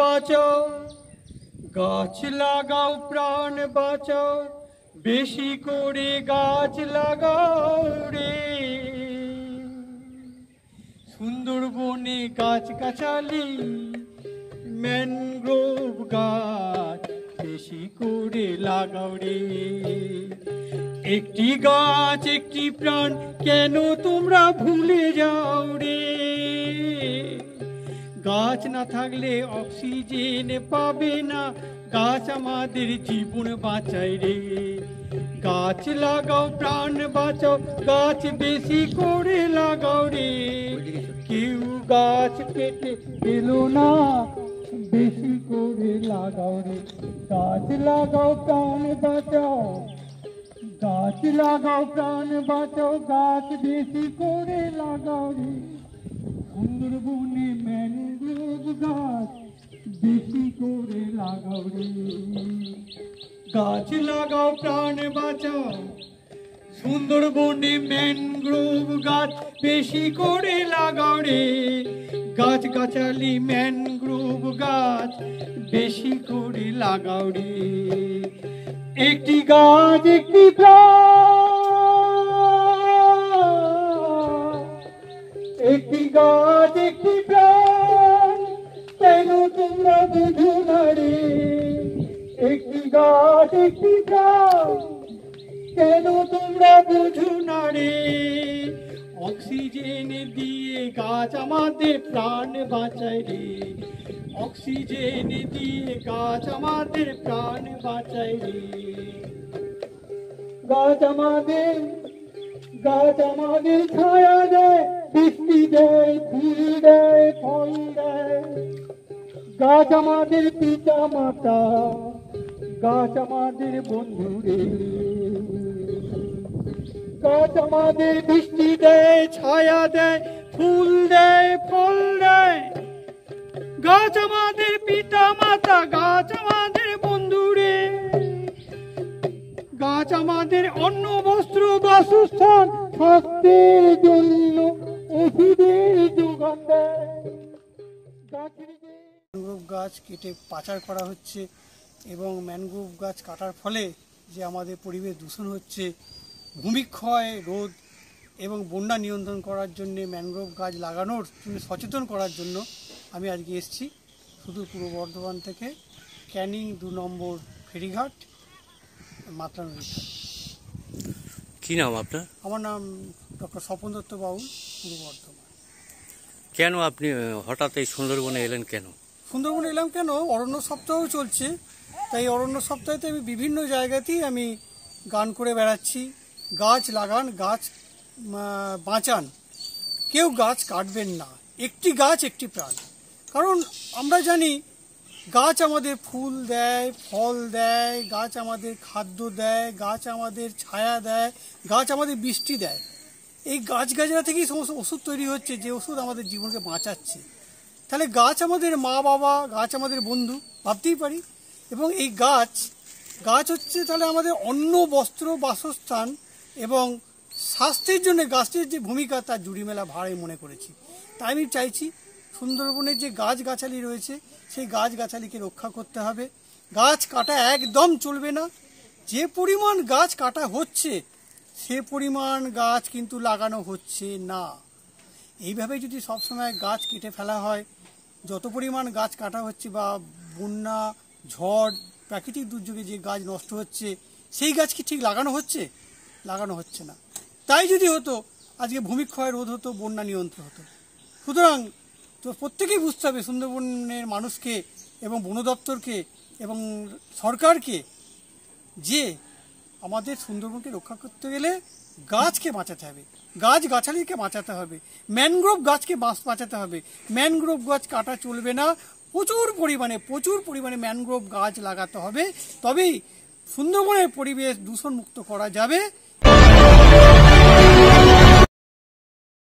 বাঁচাও, গাছ লাগাও প্রাণ বাঁচাও, বেশি করে গাছ লাগাও রে। সুন্দরবনে গাছ গাছালি, ম্যানগ্রোভ গাছ বেশি করে লাগাও রে। একটি গাছ একটি প্রাণ কেন তোমরা ভুলে যাও রে। গাছ না থাকলে অক্সিজেন পাবে না, গাছ আমাদের জীবন বাঁচায় রে। গাছ লাগাও প্রাণ বাঁচাও, গাছ বেশি করে লাগাও রে। কেউ গাছ কেটে এলো না, বেশি করে লাগাও রে। গাছ লাগাও প্রাণ বাঁচাও, গাছ লাগাও প্রাণ বাঁচাও, গাছ বেশি করে লাগাও রে। সুন্দরবনে ম্যানগ্রোভ গাছ বেশি করে লাগাও রে। গাছ লাগাও প্রাণ বাঁচাও, সুন্দরবনে ম্যানগ্রোভ গাছ বেশি করে লাগাও রে। গাছ গাছালি ম্যানগ্রোভ গাছ বেশি করে লাগাও রে। একটি গাছ একটি প্রাণ, একটি গাছ একটি প্রাণ কেন তোমরা বুঝো না রে। একটি গাছ একটি প্রাণ কেন তোমরা বুঝো না রে। অক্সিজেন দিয়ে গাছ আমাদের প্রাণ বাঁচায় রে। অক্সিজেন দিয়ে গাছ আমাদের প্রাণ বাঁচায় রে। গাছ আমাদের ছায়া দেয়, বৃষ্টি দেয়, ফুল দেয়, ফল দেয়। গাছ আমাদের পিতা মাতা, গাছ আমাদের বন্ধু রে। গাছ আমাদের বৃষ্টি দেয়, ছায়া দেয়, ফুল দেয়, ফল দেয়। গাছ আমাদের পিতা মাতা, গাছ আমাদের বন্ধু রে। গাছ আমাদের অন্ন বস্ত্র বাসস্থান, স্বাস্থ্যের জন্য ওষুধের যোগান দেয়। ম্যানগ্রোভ গাছ কেটে পাচার করা হচ্ছে এবং ম্যানগ্রোভ গাছ কাটার ফলে যে আমাদের পরিবেশ দূষণ হচ্ছে, ভূমিক্ষয় রোধ এবং বন্যা নিয়ন্ত্রণ করার জন্য ম্যানগ্রোভ গাছ লাগানোর জন্য সচেতন করার জন্য আমি আজকে এসেছি সুদূর পূর্ব বর্ধমান থেকে, ক্যানিং 2 নম্বর ফেরিঘাট, মাতলা নদী। কি নাম আপনার? আমার নাম ডক্টর স্বপন দত্ত বাউল, পূর্ব বর্ধমান। কেন আপনি হঠাৎ এই সুন্দরবনে এলেন কেন? সুন্দরবনে এলাম কেন, অরণ্য সপ্তাহ চলছে, তাই অরণ্য সপ্তাহেতে আমি বিভিন্ন জায়গাতেই আমি গান করে বেড়াচ্ছি। গাছ লাগান, গাছ বাঁচান, কেউ গাছ কাটবেন না। একটি গাছ একটি প্রাণ। কারণ আমরা জানি গাছ আমাদের ফুল দেয়, ফল দেয়, গাছ আমাদের খাদ্য দেয়, গাছ আমাদের ছায়া দেয়, গাছ আমাদের বৃষ্টি দেয়। এই গাছগাছড়া থেকেই সমস্ত ওষুধ তৈরি হচ্ছে, যে ওষুধ আমাদের জীবনকে বাঁচাচ্ছে। তাহলে গাছ আমাদের মা বাবা, গাছ আমাদের বন্ধু ভাবতেই পারি। এবং এই গাছ হচ্ছে তাহলে আমাদের অন্ন বস্ত্র বাসস্থান এবং স্বাস্থ্যের জন্য গাছের যে ভূমিকা তার জুড়ি মেলা ভাড়ে মনে করেছি। তাই আমি চাইছি সুন্দরবনের যে গাছগাছালি রয়েছে সেই গাছগাছালিকে রক্ষা করতে হবে। গাছ কাটা একদম চলবে না। যে পরিমাণ গাছ কাটা হচ্ছে সে পরিমাণ গাছ কিন্তু লাগানো হচ্ছে না। এইভাবে যদি সবসময় গাছ কেটে ফেলা হয়, যত পরিমাণ গাছ কাটা হচ্ছে বা বন্যা, ঝড়, প্রাকৃতিক দুর্যোগে যে গাছ নষ্ট হচ্ছে সেই গাছ কি ঠিক লাগানো হচ্ছে? লাগানো হচ্ছে না। তাই যদি হতো আজকে ভূমিক্ষয় রোধ হতো, বন্যা নিয়ন্ত্রণ হতো। সুতরাং তো প্রত্যেকেই বুঝতে হবে, সুন্দরবনের মানুষকে এবং বন দপ্তরকে এবং সরকারকে, যে আমাদের সুন্দরবনকে রক্ষা করতে গেলে গাছকে বাঁচাতে হবে, গাছগাছালিকে বাঁচাতে হবে, ম্যানগ্রোভ গাছকে বাঁচাতে হবে। ম্যানগ্রোভ গাছ কাটা চলবে না। প্রচুর পরিমাণে ম্যানগ্রোভ গাছ লাগাতে হবে, তবেই সুন্দরবনের পরিবেশ দূষণমুক্ত করা যাবে।